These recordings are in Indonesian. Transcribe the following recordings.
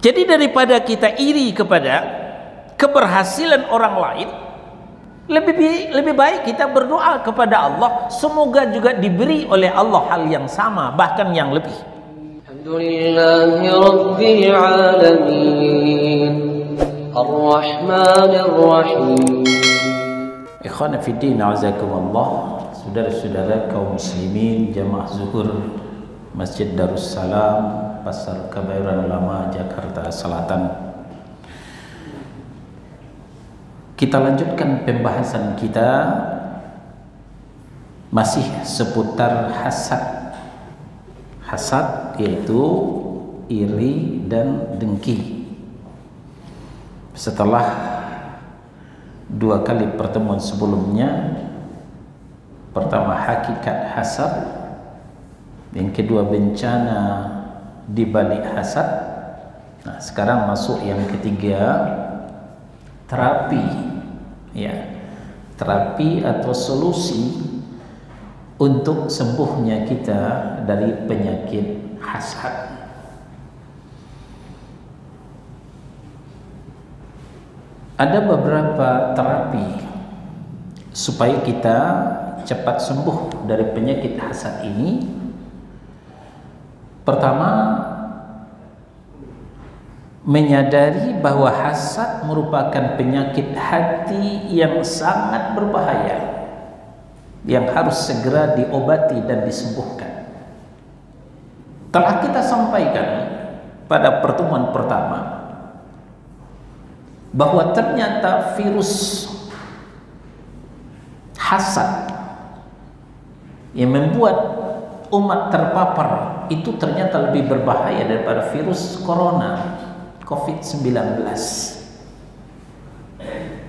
Jadi daripada kita iri kepada keberhasilan orang lain, lebih baik kita berdoa kepada Allah, semoga juga diberi oleh Allah hal yang sama, bahkan yang lebih. Alhamdulillahi Rabbil Alamin Ar-Rahmanir Rahim. Ikhwan fiddin, a'azakumullah, saudara-saudara kaum muslimin jamaah zuhur Masjid Darussalam, Pasar Kebayoran Lama, Jakarta Selatan. Kita lanjutkan pembahasan kita masih seputar hasad. Hasad yaitu iri dan dengki. Setelah dua kali pertemuan sebelumnya, pertama hakikat hasad, yang kedua bencana di balik hasad. Nah, sekarang masuk yang ketiga, terapi, ya, terapi atau solusi untuk sembuhnya kita dari penyakit hasad. Ada beberapa terapi supaya kita cepat sembuh dari penyakit hasad ini. Pertama, menyadari bahwa hasad merupakan penyakit hati yang sangat berbahaya, yang harus segera diobati dan disembuhkan. Telah kita sampaikan pada pertemuan pertama bahwa ternyata virus hasad yang membuat umat terpapar itu ternyata lebih berbahaya daripada virus corona COVID-19.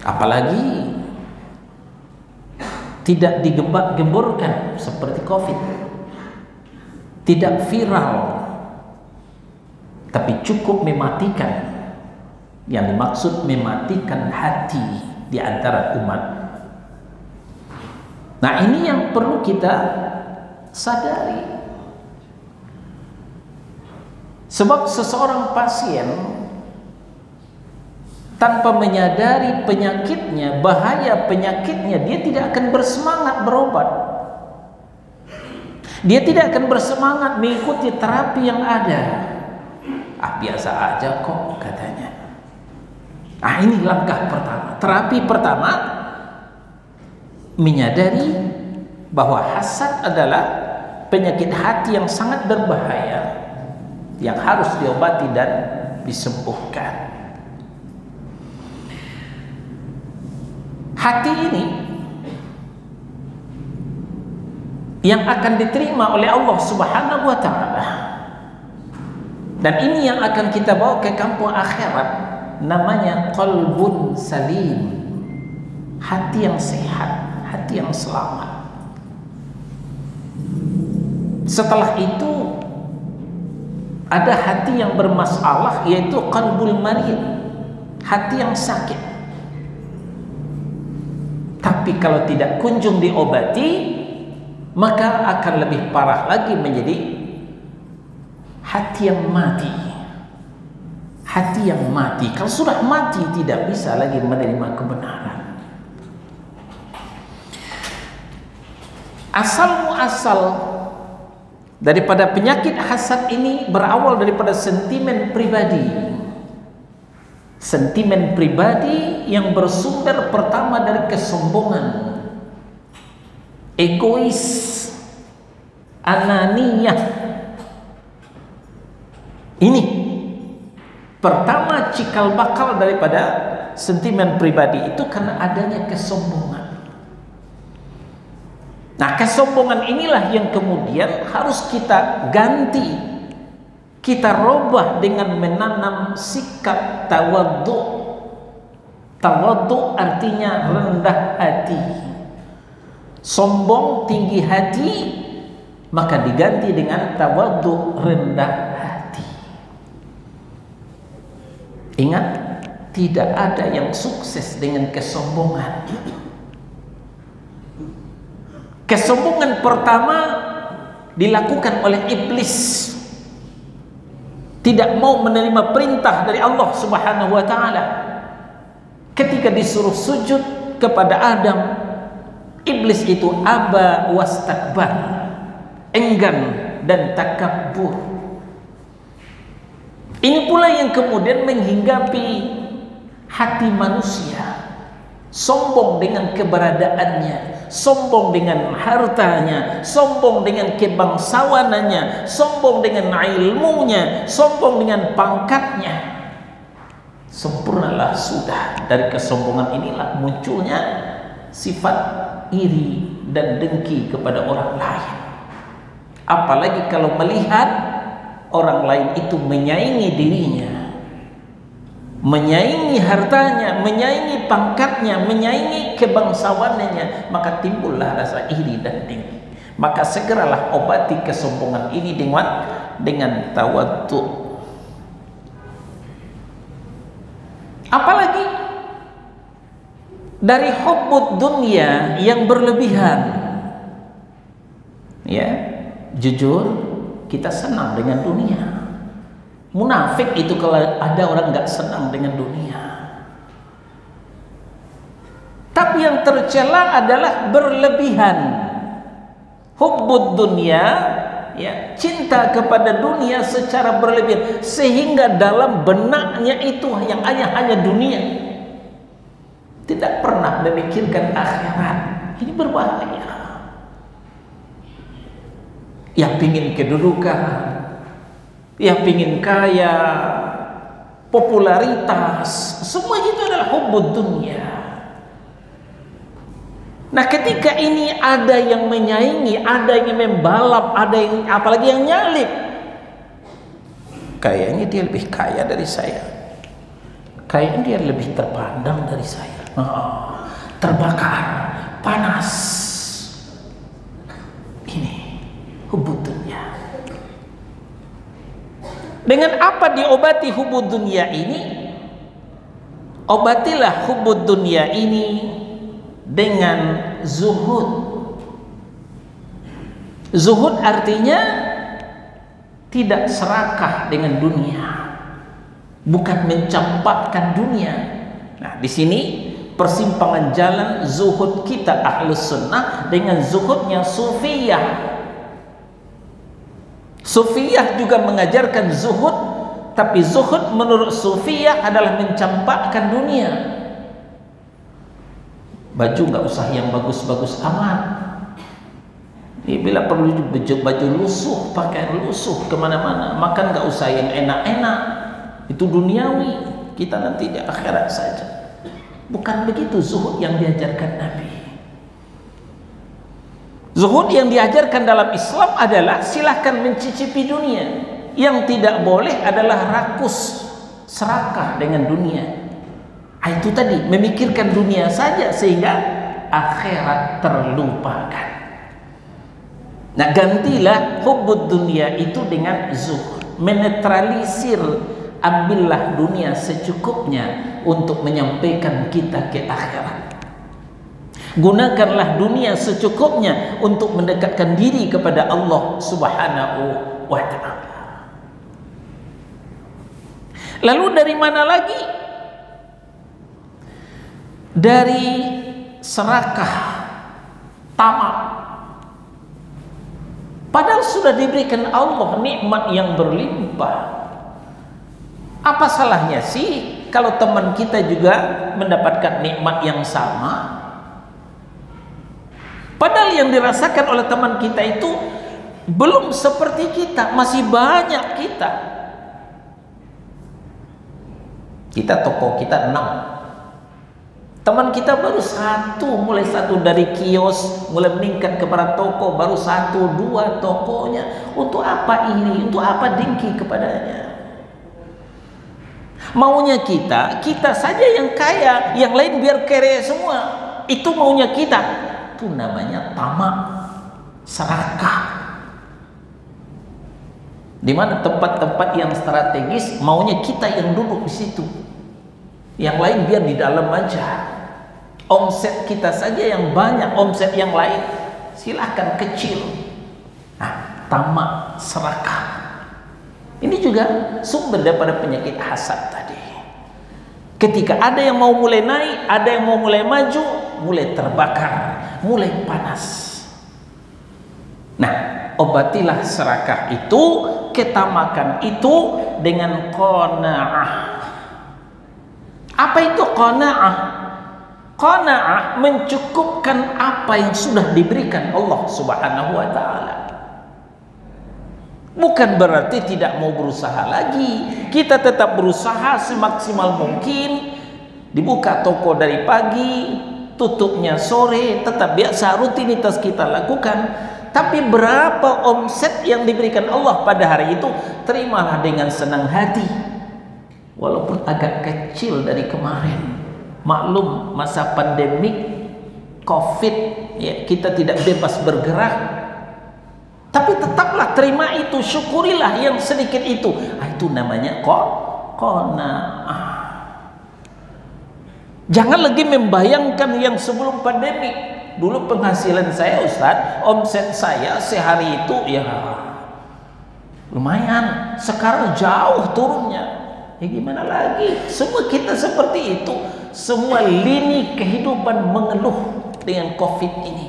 Apalagi tidak digembar-gemborkan seperti COVID, tidak viral, tapi cukup mematikan. Yang dimaksud mematikan hati di antara umat. Nah, ini yang perlu kita sadari. Sebab seseorang pasien tanpa menyadari penyakitnya, bahaya penyakitnya, dia tidak akan bersemangat berobat. Dia tidak akan bersemangat mengikuti terapi yang ada. Ah, biasa aja kok, katanya. Ah, ini langkah pertama. Terapi pertama, menyadari bahwa hasad adalah penyakit hati yang sangat berbahaya, yang harus diobati dan disembuhkan. Hati ini yang akan diterima oleh Allah Subhanahu wa Ta'ala, dan ini yang akan kita bawa ke kampung akhirat. Namanya qalbun salim, hati yang sehat, hati yang selamat. Setelah itu ada hati yang bermasalah, yaitu qalbul marid, hati yang sakit. Tapi kalau tidak kunjung diobati, maka akan lebih parah lagi menjadi hati yang mati. Hati yang mati, kalau sudah mati tidak bisa lagi menerima kebenaran. Asal-muasal daripada penyakit hasad ini berawal daripada sentimen pribadi. Sentimen pribadi yang bersumber pertama dari kesombongan, egois, ananiyah. Ini pertama cikal bakal daripada sentimen pribadi itu karena adanya kesombongan. Nah, kesombongan inilah yang kemudian harus kita ganti, kita robah dengan menanam sikap tawadhu. Tawadhu artinya rendah hati. Sombong, tinggi hati, maka diganti dengan tawadhu, rendah hati. Ingat, tidak ada yang sukses dengan kesombongan. Kesombongan pertama dilakukan oleh iblis. tidak mau menerima perintah dari Allah Subhanahu wa taala. Ketika disuruh sujud kepada Adam, iblis itu aba wastakbar, enggan dan takabbur. Ini pula yang kemudian menghinggapi hati manusia, sombong dengan keberadaannya, sombong dengan hartanya, sombong dengan kebangsawanannya, sombong dengan ilmunya, sombong dengan pangkatnya. Sempurnalah sudah. Dari kesombongan inilah munculnya sifat iri dan dengki kepada orang lain. Apalagi kalau melihat orang lain itu menyaingi dirinya, menyaingi hartanya, menyaingi pangkatnya, menyaingi kebangsawanannya, maka timbullah rasa iri dan dengki. Maka segeralah obati kesombongan ini dengan tawadhu. Apalagi dari hubbud dunya yang berlebihan. Ya, jujur kita senang dengan dunia. Munafik itu kalau ada orang nggak senang dengan dunia. Tapi yang tercela adalah berlebihan. Hubbud dunya, ya, cinta kepada dunia secara berlebihan sehingga dalam benaknya itu yang hanya dunia, tidak pernah memikirkan akhirat. Ini berbahaya. Yang pingin kedudukan, yang pingin kaya, popularitas, semua itu adalah hubbud dunya. Nah, ketika ini ada yang menyaingi, ada yang membalap, ada yang apalagi yang nyalip, kayaknya dia lebih kaya dari saya, kayaknya dia lebih terpandang dari saya, terbakar, panas. Ini hubbud dunya. Dengan apa diobati hubbud dunya ini? Obatilah hubbud dunya ini dengan zuhud. Zuhud artinya tidak serakah dengan dunia, bukan mencampakkan dunia. Nah, di sini persimpangan jalan zuhud kita Ahlus Sunnah dengan zuhudnya Sufiyah. Sufiyah juga mengajarkan zuhud, tapi zuhud menurut Sufiyah adalah mencampakkan dunia. Baju nggak usah yang bagus-bagus amat. Bila perlu baju lusuh, pakaian lusuh kemana-mana. Makan nggak usah yang enak-enak. Itu duniawi. Kita nanti di akhirat saja. Bukan begitu zuhud yang diajarkan Nabi. Zuhud yang diajarkan dalam Islam adalah silahkan mencicipi dunia. Yang tidak boleh adalah rakus, serakah dengan dunia. Itu tadi, memikirkan dunia saja sehingga akhirat terlupakan. Nah, gantilah hubbud dunia itu dengan zuhud, menetralisir, ambillah dunia secukupnya untuk menyampaikan kita ke akhirat. Gunakanlah dunia secukupnya untuk mendekatkan diri kepada Allah Subhanahu wa ta'ala. Lalu dari mana lagi? Dari serakah, tamak. Padahal sudah diberikan Allah nikmat yang berlimpah. Apa salahnya sih kalau teman kita juga mendapatkan nikmat yang sama? Padahal yang dirasakan oleh teman kita itu belum seperti kita, masih banyak kita. Toko kita 6. Teman kita baru 1, mulai 1 dari kios, mulai meningkat kepada toko, baru 1, 2 tokonya. Untuk apa ini? Untuk apa dengki kepadanya? Maunya kita saja yang kaya, yang lain biar kere semua. Itu maunya kita. Itu namanya tamak, serakah. Di mana tempat-tempat yang strategis, maunya kita yang duduk di situ. Yang lain biar di dalam aja. Omset kita saja yang banyak, omset yang lain silahkan kecil. Nah, tamak, serakah. Ini juga sumber daripada penyakit hasad tadi. Ketika ada yang mau mulai naik, ada yang mau mulai maju, mulai terbakar, mulai panas. Nah, obatilah serakah itu, ketamakan itu dengan qanaah. Apa itu qanaah? Qanaah mencukupkan apa yang sudah diberikan Allah Subhanahu wa taala. Bukan berarti tidak mau berusaha lagi. Kita tetap berusaha semaksimal mungkin. Dibuka toko dari pagi, tutupnya sore, tetap biasa rutinitas kita lakukan. Tapi berapa omset yang diberikan Allah pada hari itu, terimalah dengan senang hati. Walaupun agak kecil dari kemarin. Maklum masa pandemik Covid, ya, kita tidak bebas bergerak. Tapi tetaplah terima itu, syukurilah yang sedikit itu. Itu namanya qanaah. Jangan lagi membayangkan yang sebelum pandemi. Dulu penghasilan saya, Ustadz, omset saya sehari itu ya lumayan. Sekarang jauh turunnya. Ya gimana lagi? Semua kita seperti itu. Semua lini kehidupan mengeluh dengan Covid ini.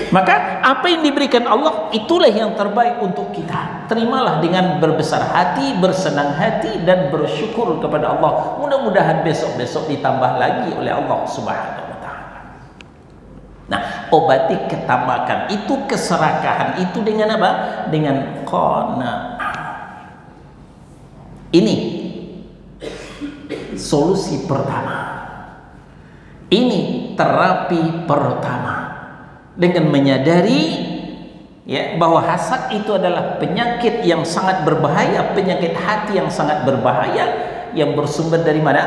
Maka apa yang diberikan Allah itulah yang terbaik untuk kita. Terimalah dengan berbesar hati, bersenang hati, dan bersyukur kepada Allah. Mudah-mudahan besok-besok ditambah lagi oleh Allah Subhanahu wa ta'ala. Nah, obati ketamakan itu, keserakahan itu dengan apa? Dengan qanaah. Ini solusi pertama. Ini terapi pertama. Dengan menyadari ya bahwa hasad itu adalah penyakit yang sangat berbahaya, penyakit hati yang sangat berbahaya, yang bersumber dari mana?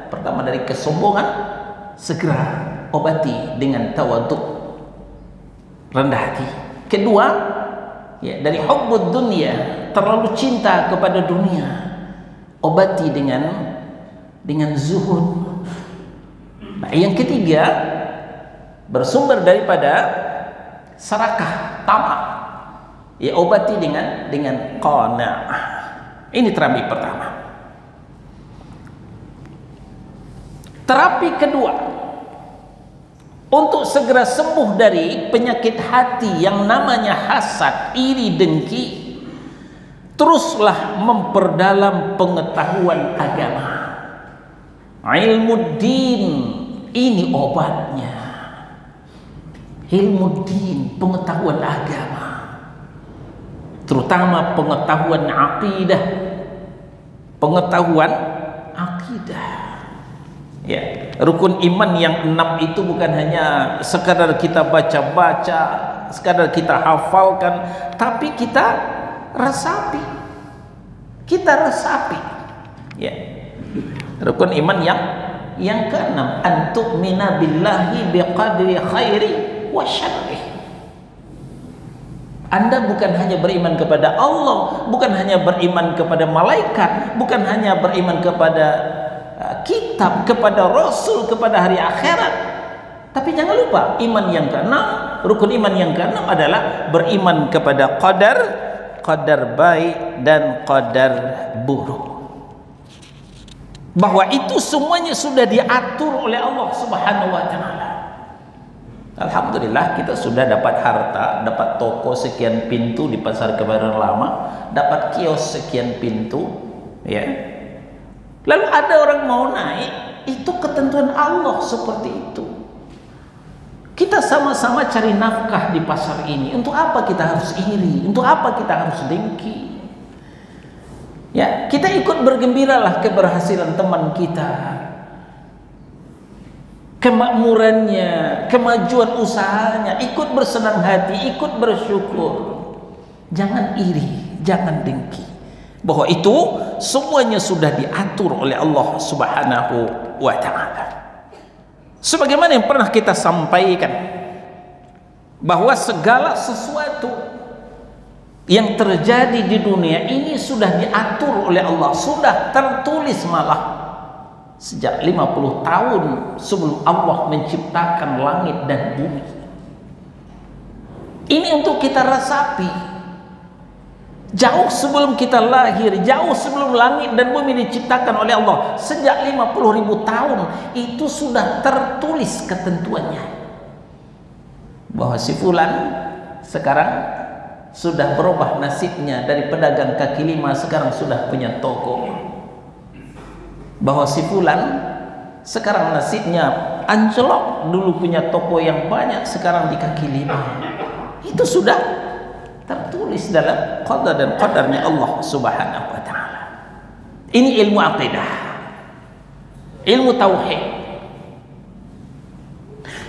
Pertama dari kesombongan, segera obati dengan tawadhu, rendah hati. Kedua, ya dari hubbud dunia, terlalu cinta kepada dunia, obati dengan zuhud. Nah, yang ketiga, bersumber daripada serakah, tamak, ya obati dengan qanaah. Ini terapi pertama. Terapi kedua, untuk segera sembuh dari penyakit hati yang namanya hasad, iri, dengki, teruslah memperdalam pengetahuan agama. Ilmu din, ini obatnya. Ilmu din, pengetahuan agama, terutama pengetahuan akidah, ya, rukun iman yang 6 itu bukan hanya sekadar kita baca-baca, sekadar kita hafalkan, tapi kita resapi, ya. Rukun iman yang ke-6, antu'mina billahi biqadri khairi wa syarrih. Anda bukan hanya beriman kepada Allah, bukan hanya beriman kepada malaikat, bukan hanya beriman kepada kitab, kepada Rasul, kepada hari akhirat, tapi jangan lupa iman yang ke-6, rukun iman yang ke-6 adalah beriman kepada qadar baik dan qadar buruk. Bahwa itu semuanya sudah diatur oleh Allah Subhanahu wa ta'ala. Alhamdulillah kita sudah dapat harta, dapat toko sekian pintu di pasar Kebayoran Lama, dapat kios sekian pintu, ya. Lalu ada orang mau naik, itu ketentuan Allah seperti itu. Kita sama-sama cari nafkah di pasar ini. Untuk apa kita harus iri? Untuk apa kita harus dengki? Ya, kita ikut bergembiralah keberhasilan teman kita, kemakmurannya, kemajuan usahanya, ikut bersenang hati, ikut bersyukur. Jangan iri, jangan dengki. Bahwa itu semuanya sudah diatur oleh Allah Subhanahu wa ta'ala. Sebagaimana yang pernah kita sampaikan, bahwa segala sesuatu yang terjadi di dunia ini sudah diatur oleh Allah, sudah tertulis malah sejak 50 tahun sebelum Allah menciptakan langit dan bumi. Ini untuk kita resapi. Jauh sebelum kita lahir, jauh sebelum langit dan bumi diciptakan oleh Allah, sejak 50.000 tahun itu sudah tertulis ketentuannya bahwa si fulan sekarang sudah berubah nasibnya dari pedagang kaki lima, sekarang sudah punya toko. Bahwa si fulan sekarang nasibnya anjlok, dulu punya toko yang banyak, sekarang di kaki lima. Itu sudah tertulis dalam qada dan qadarnya Allah Subhanahu wa taala. Ini ilmu aqidah, ilmu tauhid.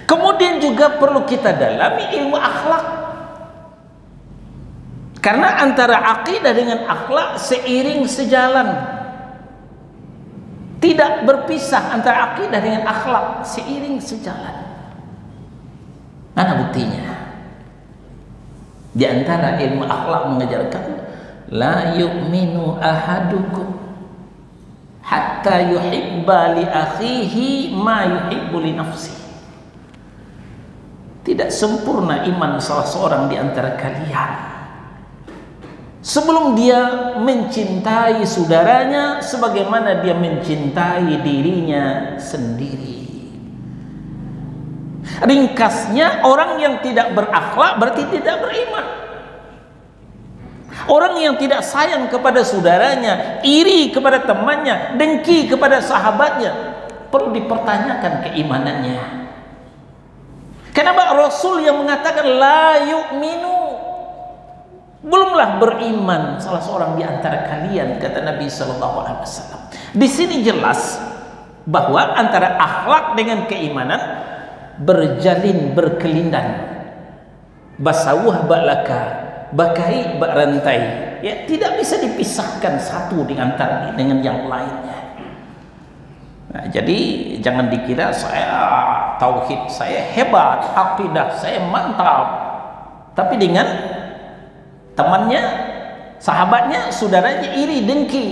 Kemudian juga perlu kita dalami ilmu akhlak. Karena antara aqidah dengan akhlak seiring sejalan. Tidak berpisah antara aqidah dengan akhlak, seiring sejalan. Mana buktinya? Di antara ilmu akhlak mengajarkan la yu'minu ahadukum hatta yuhibba li akhihi ma yuhibbu li nafsihi. Tidak sempurna iman salah seorang di antara kalian sebelum dia mencintai saudaranya sebagaimana dia mencintai dirinya sendiri. Ringkasnya, orang yang tidak berakhlak berarti tidak beriman. Orang yang tidak sayang kepada saudaranya, iri kepada temannya, dengki kepada sahabatnya, perlu dipertanyakan keimanannya. Kenapa Rasul yang mengatakan la yu'minu, belumlah beriman salah seorang di antara kalian, kata Nabi sallallahu alaihi wasallam. Di sini jelas bahwa antara akhlak dengan keimanan berjalin berkelindan, basawah baklaka, bakai bak rantai, ya, tidak bisa dipisahkan satu dengan yang lainnya. Nah, jadi jangan dikira saya tauhid saya hebat, akidah saya mantap, tapi dengan temannya, sahabatnya, saudaranya iri dengki.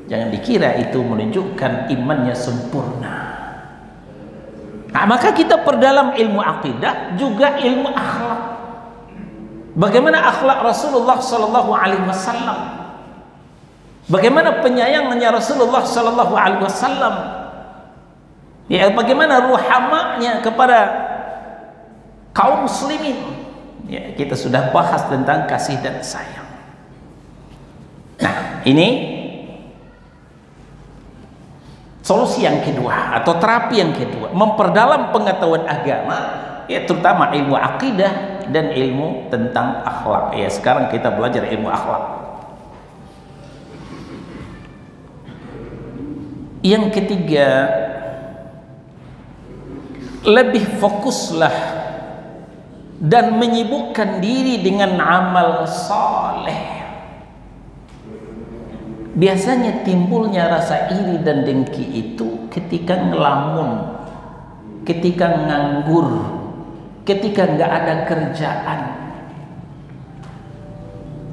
Jangan dikira itu menunjukkan imannya sempurna. Nah, maka kita perdalam ilmu akidah juga ilmu akhlak. Bagaimana akhlak Rasulullah sallallahu alaihi wasallam? Bagaimana penyayangnya Rasulullah sallallahu alaihi wasallam? Ya, bagaimana ruhamanya kepada kaum muslimin? Ya, kita sudah bahas tentang kasih dan sayang. Nah, ini solusi yang kedua atau terapi yang kedua, memperdalam pengetahuan agama, ya, terutama ilmu akidah dan ilmu tentang akhlak. Ya, sekarang kita belajar ilmu akhlak. Yang ketiga, lebih fokuslah dan menyibukkan diri dengan amal saleh. Biasanya timbulnya rasa iri dan dengki itu ketika ngelamun, ketika nganggur, ketika nggak ada kerjaan.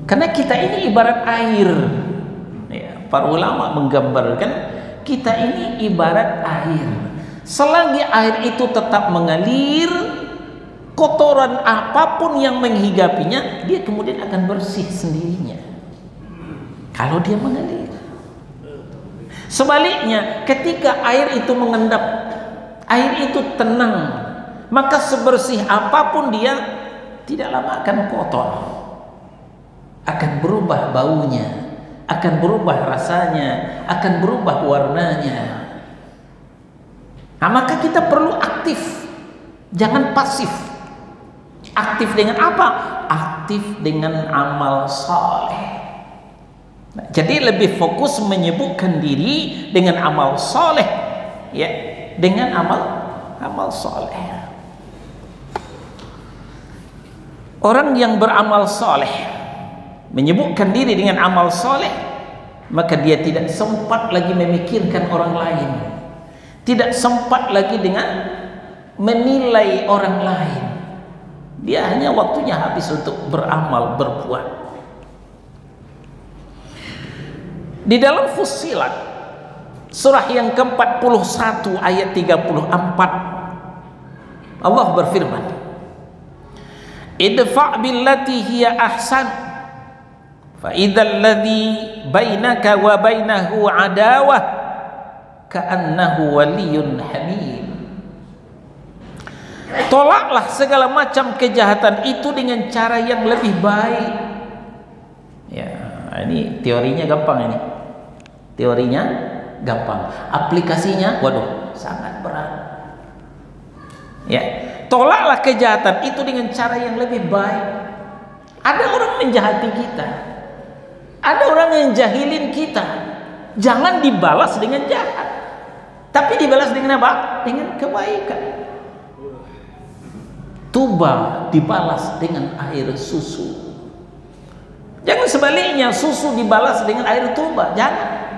Karena kita ini ibarat air. Ya, para ulama menggambarkan kita ini ibarat air. Selagi air itu tetap mengalir, kotoran apapun yang menghigapinya, dia kemudian akan bersih sendirinya. Kalau dia mengalir. Sebaliknya, ketika air itu mengendap, air itu tenang, maka sebersih apapun dia, tidak lama akan kotor, akan berubah baunya, akan berubah rasanya, akan berubah warnanya. Nah, maka kita perlu aktif, jangan pasif. Aktif dengan apa? Aktif dengan amal saleh. Nah, jadi lebih fokus menyibukkan diri dengan amal soleh, ya, dengan amal soleh. Orang yang beramal soleh, menyibukkan diri dengan amal soleh, maka dia tidak sempat lagi memikirkan orang lain, tidak sempat lagi dengan menilai orang lain. Dia hanya waktunya habis untuk beramal, berbuat. Di dalam Fussilat surah yang ke-41 ayat 34, Allah berfirman, idfa' billati hiya ahsan Fa idzal ladzi bainaka wa bainahu adawah ka'annahu waliyyun hamim. Tolaklah segala macam kejahatan itu dengan cara yang lebih baik. Ya, ini teorinya gampang ini. Teorinya gampang, aplikasinya waduh sangat berat. Ya, tolaklah kejahatan itu dengan cara yang lebih baik. Ada orang menjahati kita, ada orang yang jahilin kita, jangan dibalas dengan jahat, tapi dibalas dengan apa? Dengan kebaikan. Tuba dibalas dengan air susu. Jangan sebaliknya, susu dibalas dengan air tuba. Jangan.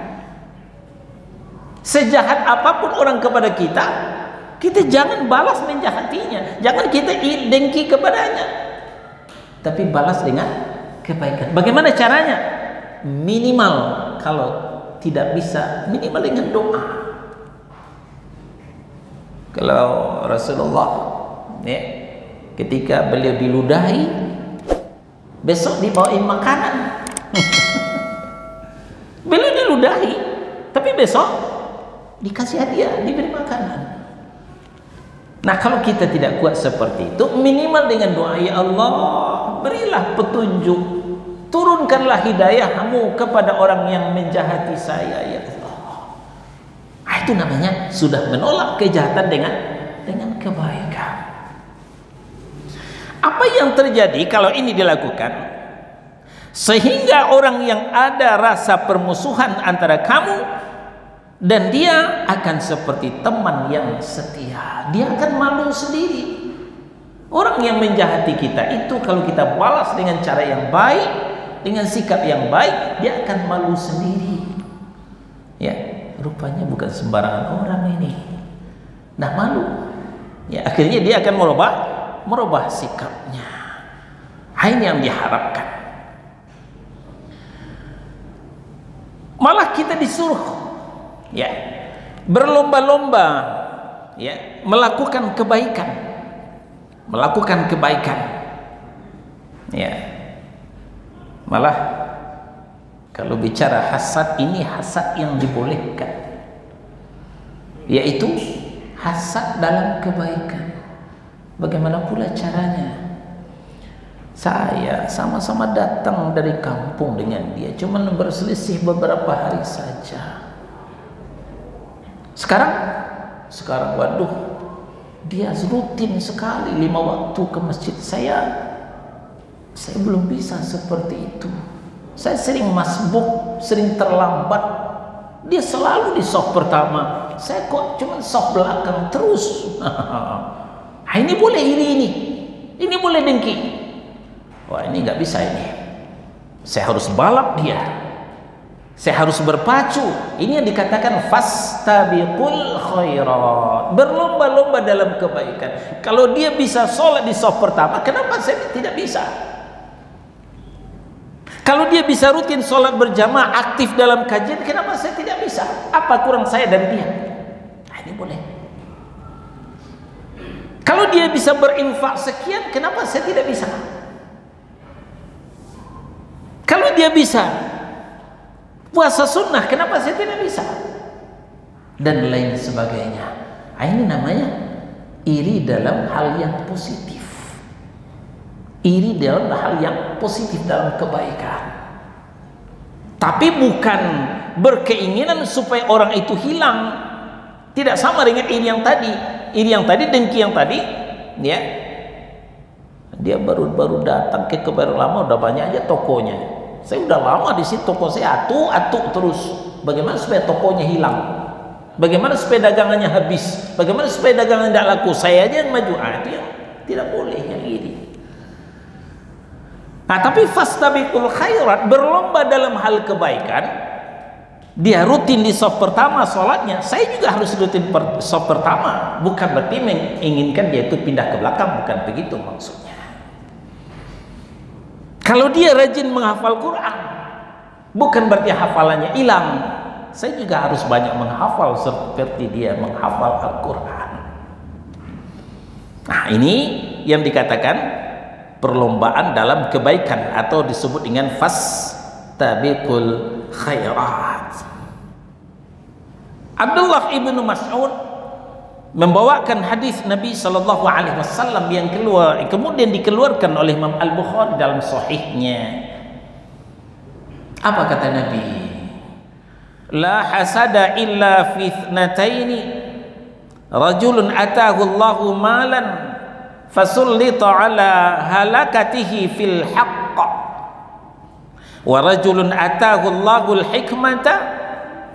Sejahat apapun orang kepada kita, kita jangan balas menjahatinya. Jangan kita dengki kepadanya, tapi balas dengan kebaikan. Bagaimana caranya? Minimal, kalau tidak bisa, minimal dengan doa. Kalau Rasulullah, ya, ketika beliau diludahi, besok dibawain makanan. Beliau diludahi, tapi besok dikasih hadiah, diberi makanan. Nah, kalau kita tidak kuat seperti itu, minimal dengan doa, ya Allah, berilah petunjuk, turunkanlah hidayahmu kepada orang yang menjahati saya, ya Allah. Nah, itu namanya sudah menolak kejahatan dengan kebaikan. Apa yang terjadi kalau ini dilakukan? Sehingga orang yang ada rasa permusuhan antara kamu dan dia akan seperti teman yang setia. Dia akan malu sendiri. Orang yang menjahati kita itu kalau kita balas dengan cara yang baik, dengan sikap yang baik, dia akan malu sendiri. Ya, rupanya bukan sembarangan orang ini. Nah, malu. Ya, akhirnya dia akan merubah sikapnya. Ini yang diharapkan. Malah kita disuruh, ya, berlomba-lomba, ya, melakukan kebaikan, ya. Malah kalau bicara hasad, ini hasad yang dibolehkan, yaitu hasad dalam kebaikan. Bagaimana pula caranya? Saya sama-sama datang dari kampung dengan dia, cuman berselisih beberapa hari saja. Sekarang waduh, dia rutin sekali 5 waktu ke masjid. Saya belum bisa seperti itu. Saya sering masbuk, sering terlambat. Dia selalu di saf pertama, saya kok cuma saf belakang terus. Ini boleh iri ini boleh dengki. Wah, ini nggak bisa ini. Saya harus balap dia. Saya harus berpacu. Ini yang dikatakan fastabiqul khairat. Berlomba-lomba dalam kebaikan. Kalau dia bisa sholat di saf pertama, kenapa saya tidak bisa? Kalau dia bisa rutin sholat berjamaah, aktif dalam kajian, kenapa saya tidak bisa? Apa kurang saya dan dia? Nah, ini boleh. Kalau dia bisa berinfak sekian, kenapa saya tidak bisa? Kalau dia bisa puasa sunnah, kenapa saya tidak bisa? Dan lain sebagainya. Ini namanya iri dalam hal yang positif. Iri dalam hal yang positif, dalam kebaikan. Tapi bukan berkeinginan supaya orang itu hilang. Tidak sama dengan iri yang tadi. Iri yang tadi, dengki yang tadi, ya. Dia baru datang ke Kebayoran Lama, udah banyak aja tokonya. Saya udah lama di situ, toko saya atuk terus. Bagaimana supaya tokonya hilang? Bagaimana supaya dagangannya habis? Bagaimana supaya dagangan tidak laku? Saya aja yang maju. Itu yang tidak boleh, yang iri. Nah, tapi fastabiqul khairat, berlomba dalam hal kebaikan. Dia rutin di saf pertama sholatnya, saya juga harus rutin saf pertama. Bukan berarti menginginkan dia itu pindah ke belakang, bukan begitu maksudnya. Kalau dia rajin menghafal Quran, bukan berarti hafalannya hilang. Saya juga harus banyak menghafal seperti dia menghafal Al-Quran. Nah, ini yang dikatakan perlombaan dalam kebaikan, atau disebut dengan fastabiqul khairat. Abdullah ibnu Mas'ud membawakan hadis Nabi sallallahu alaihi wasallam yang kemudian dikeluarkan oleh Imam Al-Bukhari dalam sahihnya. Apa kata Nabi? La hasada illa fi ithnataini, rajulun atahu Allahu malan fasullita ala halakatihi fil haqq, wa rajulun atahu Allahu al-hikmata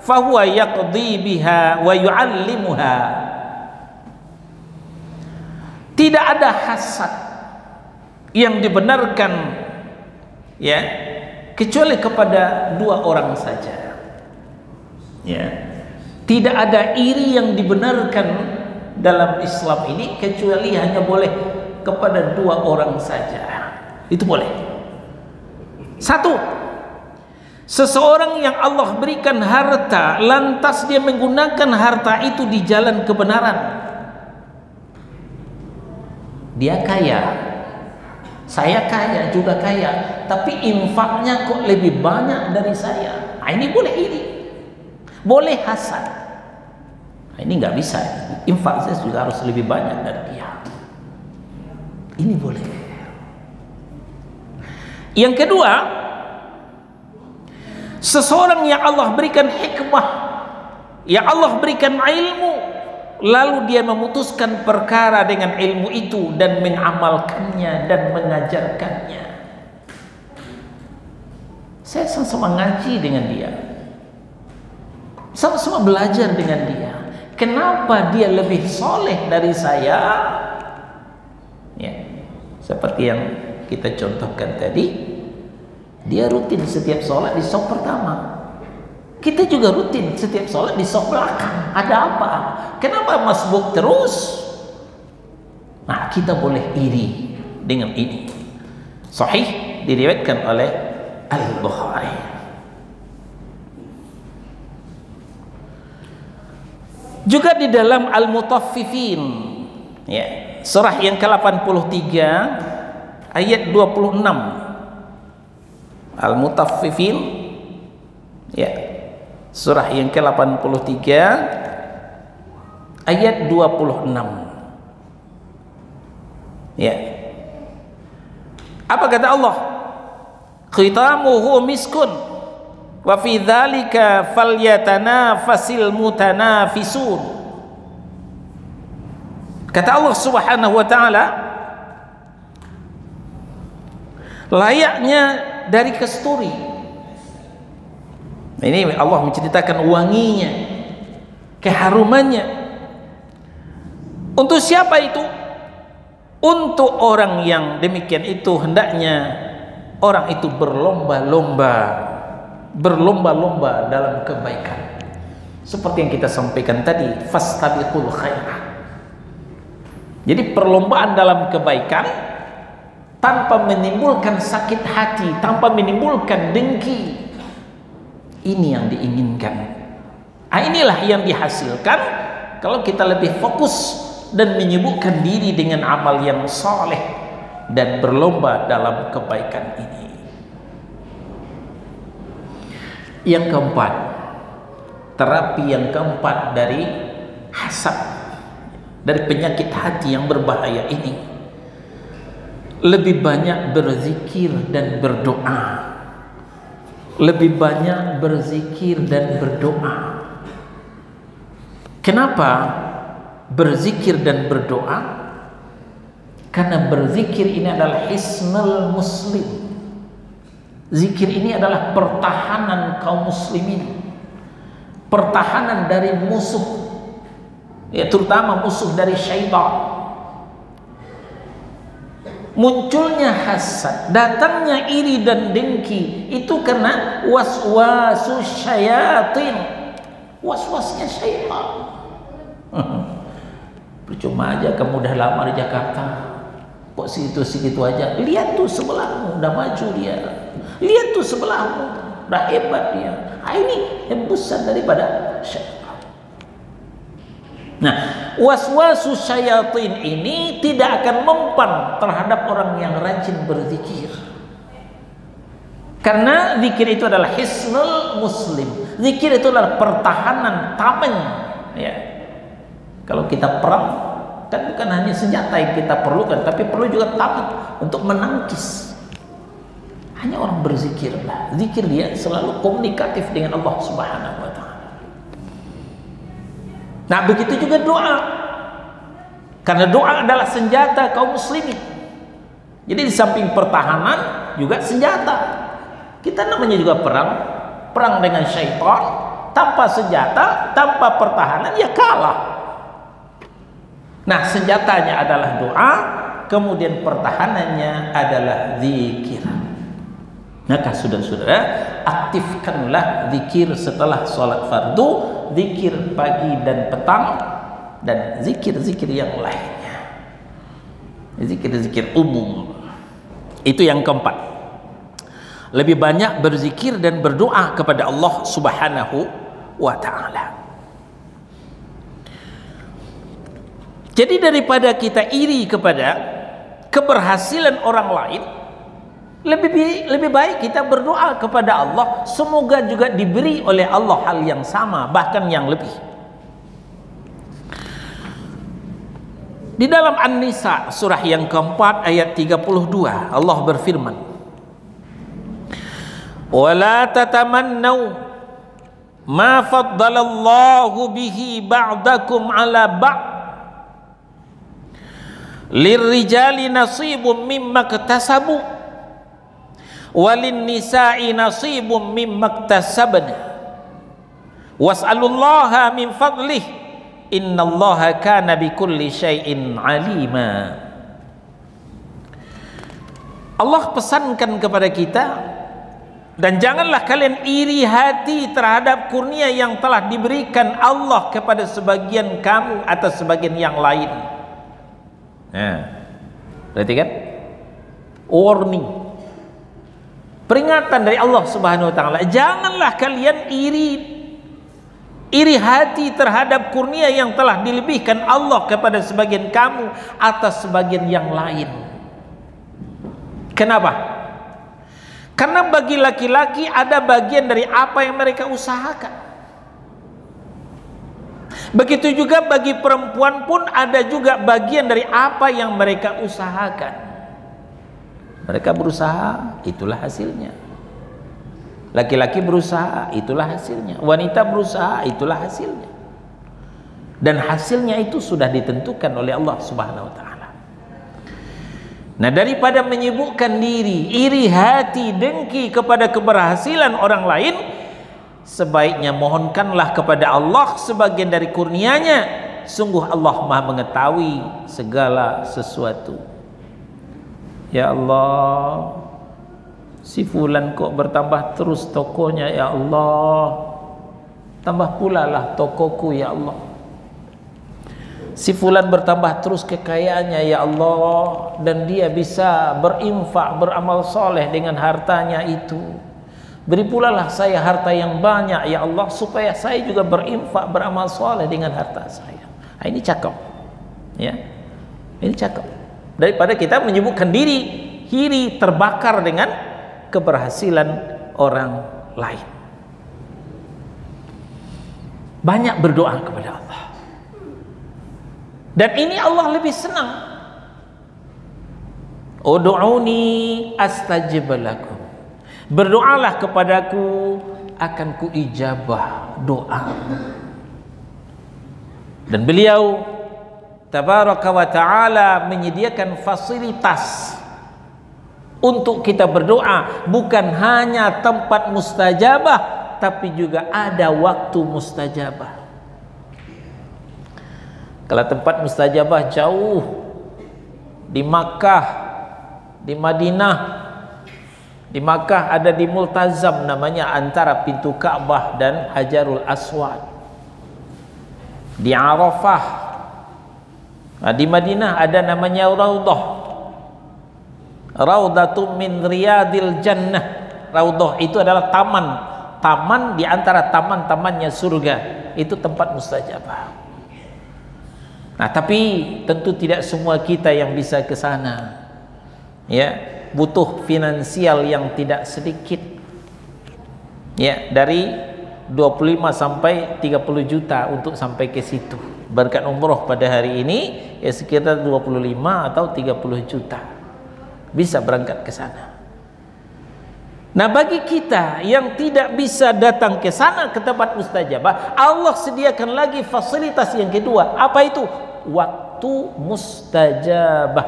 fahuwa yaqdi biha wa yu'allimuha. Tidak ada hasad yang dibenarkan ya kecuali kepada dua orang saja. Ya. Tidak ada iri yang dibenarkan dalam Islam ini kecuali hanya boleh kepada dua orang saja. Itu boleh. Satu, seseorang yang Allah berikan harta lantas dia menggunakan harta itu di jalan kebenaran. Dia kaya, saya kaya juga kaya, tapi infaknya kok lebih banyak dari saya. Nah, ini boleh iri, boleh hasad. Nah, ini nggak bisa. Infak saya juga harus lebih banyak dari dia. Ini boleh. Yang kedua, seseorang yang Allah berikan hikmah, yang Allah berikan ilmu, lalu dia memutuskan perkara dengan ilmu itu dan mengamalkannya dan mengajarkannya. Saya sama-sama ngaji dengan dia, sama-sama belajar dengan dia. Kenapa dia lebih soleh dari saya? Ya, seperti yang kita contohkan tadi, dia rutin setiap sholat di shaf pertama. Kita juga rutin setiap sholat di shaf belakang. Ada apa? Kenapa masbuk terus? Nah, kita boleh iri dengan ini. Sahih diriwayatkan oleh Al-Bukhari. Juga di dalam Al-Mutaffifin, ya, surah yang ke-83 ayat 26. Al-Mutaffifin, ya, surah yang ke-83 ayat 26. Ya. Apa kata Allah? Khitamuhu miskun wa fi dzalika falyatanafasil mutanafisun. Kata Allah Subhanahu wa taala, layaknya dari kasturi. Ini Allah menceritakan wanginya, keharumannya. Untuk siapa itu? Untuk orang yang demikian itu hendaknya orang itu berlomba-lomba dalam kebaikan. Seperti yang kita sampaikan tadi, fastabiqul khairat. Jadi perlombaan dalam kebaikan tanpa menimbulkan sakit hati, tanpa menimbulkan dengki. Ini yang diinginkan. Nah, inilah yang dihasilkan kalau kita lebih fokus dan menyibukkan diri dengan amal yang saleh dan berlomba dalam kebaikan ini. Yang keempat, terapi yang keempat dari hasad, dari penyakit hati yang berbahaya ini, lebih banyak berzikir dan berdoa. Lebih banyak berzikir dan berdoa. Kenapa berzikir dan berdoa? Karena berzikir ini adalah hisnul muslim. Zikir ini adalah pertahanan kaum muslimin, pertahanan dari musuh, ya, terutama musuh dari syaitan. Munculnya hasad, datangnya iri dan dengki itu karena waswasus syayatin, waswasnya syaitan. Percuma aja kamu udah lama di Jakarta, kok situ-situ aja. Lihat tuh sebelahmu udah maju dia, lihat tuh sebelahmu udah hebat dia. Nah, ini hembusan daripada syaitan. Nah, waswasus syayatin ini tidak akan mempan terhadap orang yang rajin berzikir. Karena zikir itu adalah hisnul muslim. Zikir itu adalah pertahanan, tameng. Ya. Kalau kita perang, kan bukan hanya senjata yang kita perlukan, tapi perlu juga tameng untuk menangkis. Hanya orang berzikirlah. Zikir dia selalu komunikatif dengan Allah Subhanahu wa ta'ala. Nah, begitu juga doa. Karena doa adalah senjata kaum muslimin. Jadi di samping pertahanan juga senjata. Kita namanya juga perang dengan syaitan, tanpa senjata, tanpa pertahanan ya kalah. Nah, senjatanya adalah doa, kemudian pertahanannya adalah zikir. Maka saudara-saudara, aktifkanlah zikir setelah sholat fardu, zikir pagi dan petang, dan zikir-zikir yang lainnya. Zikir-zikir umum. Itu yang keempat. Lebih banyak berzikir dan berdoa kepada Allah Subhanahu wa ta'ala. Jadi daripada kita iri kepada keberhasilan orang lain, lebih baik kita berdoa kepada Allah, semoga juga diberi oleh Allah hal yang sama, bahkan yang lebih. Di dalam An-Nisa surah yang keempat ayat 32, Allah berfirman, وَلَا تَتَمَنَّوْا مَا فَضَّلَ اللَّهُ بِهِ بَعْضَكُمْ عَلَى بَعْضٍ لِلرِّجَالِ نَصِيبٌ مِّمَّا اكْتَسَبُوا وَلِلنِّسَاءِ نَصِيبٌ مِّمَّا اكْتَسَبْنَ وَاسْأَلُوا اللَّهَ مِنْ فَضْلِهِ إِنَّ اللَّهَ كَانَ بِكُلِّ شَيْءٍ عَلِيمًا. Allah pesankan kepada kita, dan janganlah kalian iri hati terhadap kurnia yang telah diberikan Allah kepada sebagian kamu atas sebagian yang lain. Nah, berarti kan warning, peringatan dari Allah Subhanahu wa ta'ala. Janganlah kalian iri hati terhadap kurnia yang telah dilebihkan Allah kepada sebagian kamu atas sebagian yang lain. Kenapa? Karena bagi laki-laki ada bagian dari apa yang mereka usahakan. Begitu juga bagi perempuan pun ada juga bagian dari apa yang mereka usahakan. Mereka berusaha, itulah hasilnya. Laki-laki berusaha, itulah hasilnya. Wanita berusaha, itulah hasilnya. Dan hasilnya itu sudah ditentukan oleh Allah Subhanahu wa ta'ala. Nah, daripada menyibukkan diri, iri hati, dengki kepada keberhasilan orang lain, sebaiknya mohonkanlah kepada Allah sebagian dari kurnianya. Sungguh Allah Maha mengetahui segala sesuatu. Ya Allah, si fulan kok bertambah terus tokonya, ya Allah, tambah pula lah tokoku, ya Allah. Si fulan bertambah terus kekayaannya, ya Allah, dan dia bisa berinfak, beramal soleh dengan hartanya itu. Beri pula lah saya harta yang banyak, ya Allah, supaya saya juga berinfak, beramal soleh dengan harta saya. Nah, ini cakep, ya, ini cakep. Daripada kita menyibukkan diri, iri terbakar dengan keberhasilan orang lain. Banyak berdoa kepada Allah. Dan ini Allah lebih senang. Ud'uni astajib lakum. Berdoalah kepadaku, akan kuijabah doa. Dan beliau tabaraka wa ta'ala menyediakan fasilitas untuk kita berdoa, bukan hanya tempat mustajabah, tapi juga ada waktu mustajabah. Kalau tempat mustajabah jauh, di Makkah, di Madinah. Di Makkah ada di Multazam, namanya antara pintu Ka'bah dan Hajarul Aswad. Di Arafah. Nah, di Madinah ada namanya Raudhah. Raudhatun min riyadil jannah. Raudhah itu adalah taman. Taman di antara taman-tamannya surga. Itu tempat mustajabah. Nah, tapi tentu tidak semua kita yang bisa ke sana. Ya, butuh finansial yang tidak sedikit. Ya, dari 25 sampai 30 juta untuk sampai ke situ. Berkat umroh pada hari ini ya sekitar 25 atau 30 juta bisa berangkat ke sana. Nah, bagi kita yang tidak bisa datang ke sana ke tempat mustajabah, Allah sediakan lagi fasilitas yang kedua. Apa itu? Waktu mustajabah.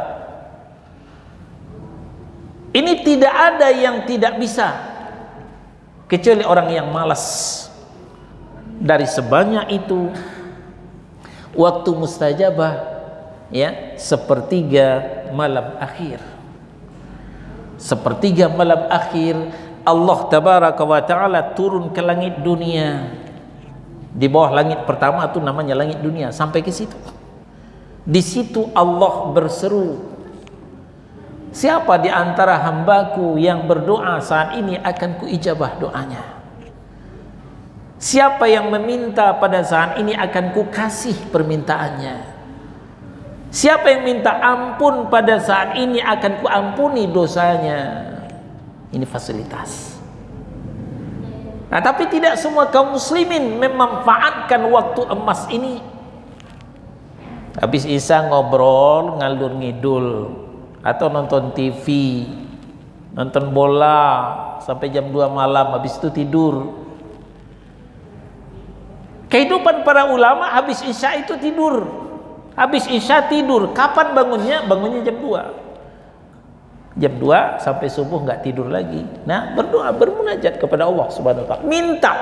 Ini tidak ada yang tidak bisa kecuali orang yang malas. Dari sebanyak itu, waktu mustajabah ya sepertiga malam akhir. Sepertiga malam akhir Allah tabaraka wa ta'ala turun ke langit dunia. Di bawah langit pertama itu namanya langit dunia, sampai ke situ. Di situ Allah berseru, siapa di antara hambaku yang berdoa saat ini akan kuijabah doanya. Siapa yang meminta pada saat ini akan kukasih permintaannya. Siapa yang minta ampun pada saat ini akan kuampuni dosanya. Ini fasilitas. Nah, tapi tidak semua kaum muslimin memanfaatkan waktu emas ini. Habis isya ngobrol ngalur ngidul atau nonton TV, nonton bola sampai jam 2 malam, habis itu tidur. Kehidupan para ulama habis isya itu tidur. Habis isya tidur. Kapan bangunnya? Bangunnya jam 2. Jam 2 sampai subuh nggak tidur lagi. Nah, berdoa, bermunajat kepada Allah Subhanahu wa taala. Minta.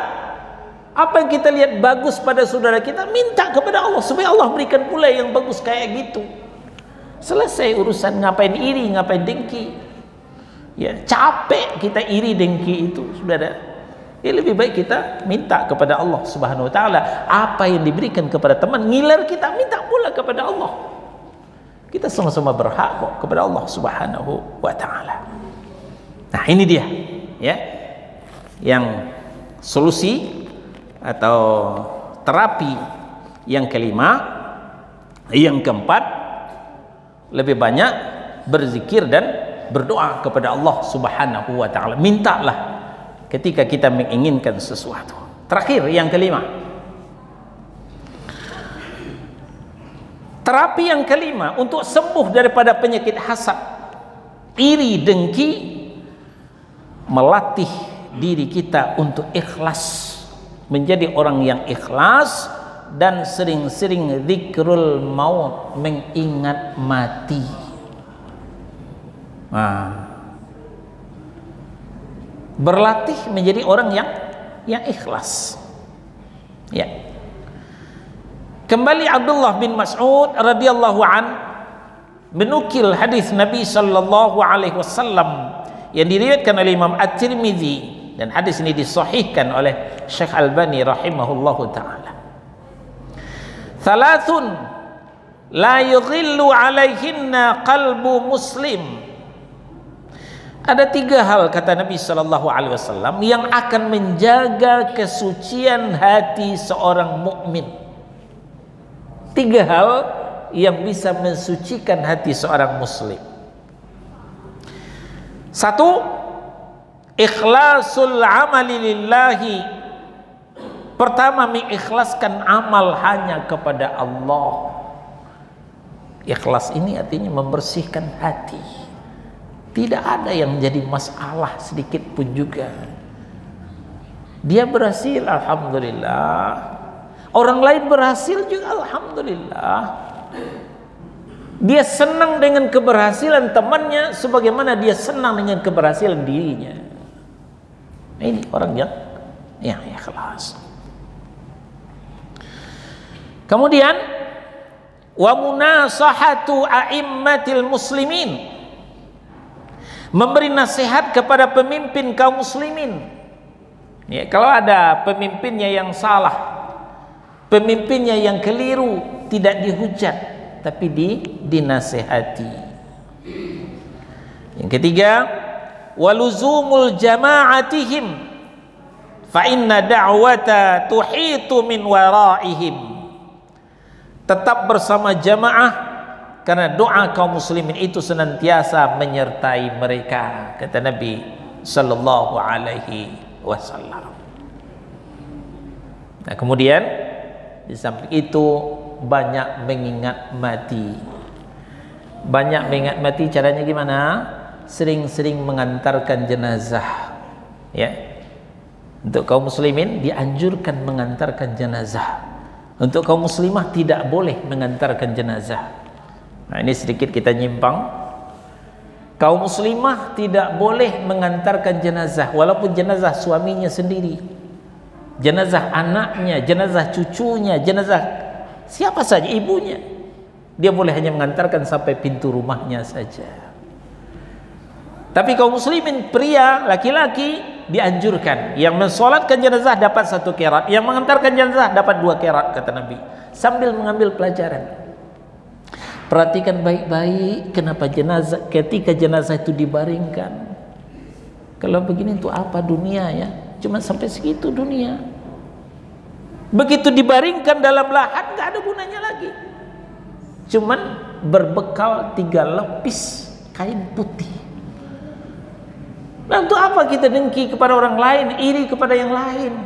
Apa yang kita lihat bagus pada saudara kita, minta kepada Allah supaya Allah berikan pula yang bagus kayak gitu. Selesai urusan ngapain iri, ngapain dengki. Ya, capek kita iri dengki itu, saudara. Ya, lebih baik kita minta kepada Allah Subhanahu wa taala. Apa yang diberikan kepada teman, ngiler kita minta pula kepada Allah. Kita sama-sama berhak kok kepada Allah Subhanahu wa taala. Nah, ini dia ya. Yang solusi atau terapi yang kelima. Yang keempat, lebih banyak berzikir dan berdoa kepada Allah Subhanahu wa taala. Mintalah ketika kita menginginkan sesuatu. Terakhir, yang kelima, terapi yang kelima untuk sembuh daripada penyakit hasad, iri, dengki, melatih diri kita untuk ikhlas, menjadi orang yang ikhlas dan sering-sering zikrul maut, mengingat mati. Nah, berlatih menjadi orang yang ikhlas. Ya. Kembali Abdullah bin Mas'ud radhiyallahu an menukil hadis Nabi sallallahu alaihi wasallam yang diriwayatkan oleh Imam At-Tirmidzi, dan hadis ini disahihkan oleh Syekh Albani rahimahullahu taala. Thalathun la yughillu alaihinna qalbu muslim. Ada 3 hal kata Nabi sallallahu alaihi wasallam yang akan menjaga kesucian hati seorang mukmin. 3 hal yang bisa mensucikan hati seorang muslim. 1, ikhlasul amali lillahi. Pertama, mengikhlaskan amal hanya kepada Allah. Ikhlas ini artinya membersihkan hati. Tidak ada yang menjadi masalah sedikit pun juga. Dia berhasil, alhamdulillah. Orang lain berhasil juga, alhamdulillah. Dia senang dengan keberhasilan temannya sebagaimana dia senang dengan keberhasilan dirinya. Ini orang yang ikhlas. Kemudian, wa munasahatu a'immatil muslimin. Memberi nasihat kepada pemimpin kaum muslimin. Ya, kalau ada pemimpinnya yang salah, pemimpinnya yang keliru, tidak dihujat, tapi dinasihati. Yang ketiga, waluzumul jama'atihim fa inna da'wata tuhitu min waraihim. Tetap bersama jamaah, karena doa kaum muslimin itu senantiasa menyertai mereka, kata Nabi sallallahu alaihi wasallam. Nah, kemudian di samping itu banyak mengingat mati. Banyak mengingat mati caranya gimana? Sering-sering mengantarkan jenazah. Ya. Untuk kaum muslimin dianjurkan mengantarkan jenazah. Untuk kaum muslimah tidak boleh mengantarkan jenazah. Nah, ini sedikit kita nyimpang. Kaum muslimah tidak boleh mengantarkan jenazah walaupun jenazah suaminya sendiri, jenazah anaknya, jenazah cucunya, jenazah siapa saja, ibunya. Dia boleh hanya mengantarkan sampai pintu rumahnya saja. Tapi kaum muslimin pria, laki-laki dianjurkan. Yang mensolatkan jenazah dapat 1 qiraat, yang mengantarkan jenazah dapat 2 qiraat, kata Nabi. Sambil mengambil pelajaran. Perhatikan baik-baik kenapa jenazah, ketika jenazah itu dibaringkan. Kalau begini itu apa dunia ya? Cuma sampai segitu dunia. Begitu dibaringkan dalam lahat nggak ada gunanya lagi. Cuman berbekal 3 lapis kain putih. Nah, untuk apa kita dengki kepada orang lain, iri kepada yang lain?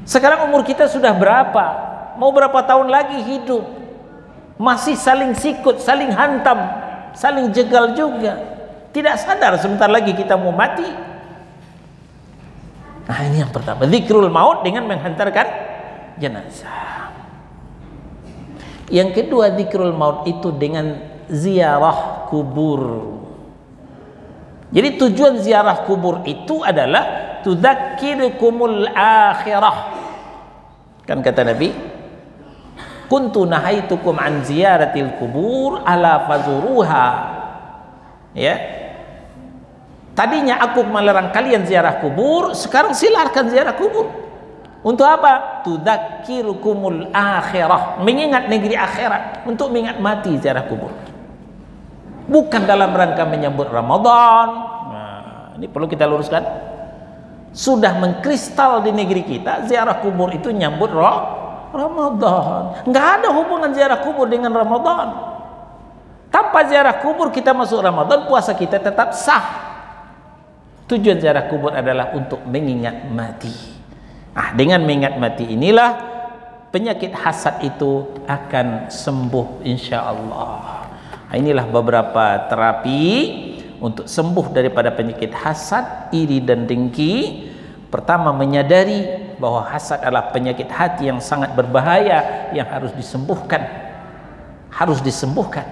Sekarang umur kita sudah berapa? Mau berapa tahun lagi hidup? Masih saling sikut, saling hantam, saling jegal juga. Tidak sadar sebentar lagi kita mau mati. Nah, ini yang pertama, zikrul maut dengan menghantarkan jenazah. Yang kedua, zikrul maut itu dengan ziarah kubur. Jadi tujuan ziarah kubur itu adalah tudzakirukumul akhirah. Kan kata Nabi, kuntu nahaitukum an ziyaratil kubur ala fazuruha. Ya. Tadinya aku melarang kalian ziarah kubur, sekarang silakan ziarah kubur. Untuk apa? Tudzakirukumul akhirah, mengingat negeri akhirat, untuk mengingat mati ziarah kubur. Bukan dalam rangka menyambut Ramadan. Nah, ini perlu kita luruskan. Sudah mengkristal di negeri kita, ziarah kubur itu nyambut Ramadan. Nggak ada hubungan ziarah kubur dengan Ramadan. Tanpa ziarah kubur kita masuk Ramadan, puasa kita tetap sah. Tujuan ziarah kubur adalah untuk mengingat mati. Nah, dengan mengingat mati inilah penyakit hasad itu akan sembuh insya Allah. Nah, inilah beberapa terapi untuk sembuh daripada penyakit hasad, iri dan dengki. Pertama, menyadari bahwa hasad adalah penyakit hati yang sangat berbahaya yang harus disembuhkan. Harus disembuhkan.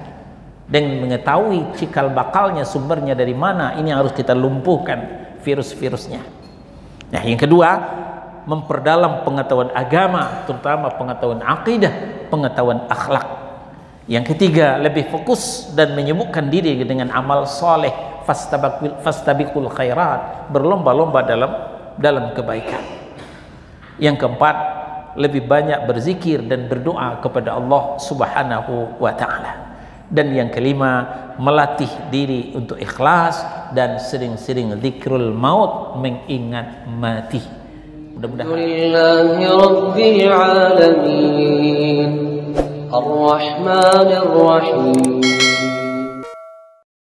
Dan mengetahui cikal bakalnya, sumbernya dari mana, ini harus kita lumpuhkan virus-virusnya. Nah, yang kedua, memperdalam pengetahuan agama, terutama pengetahuan akidah, pengetahuan akhlak. Yang ketiga, lebih fokus dan menyibukkan diri dengan amal soleh, fastabiqul khairat, berlomba-lomba dalam kebaikan. Yang keempat, lebih banyak berzikir dan berdoa kepada Allah Subhanahu wa taala. Dan yang kelima, melatih diri untuk ikhlas dan sering-sering zikrul maut, mengingat mati. Mudah-mudahan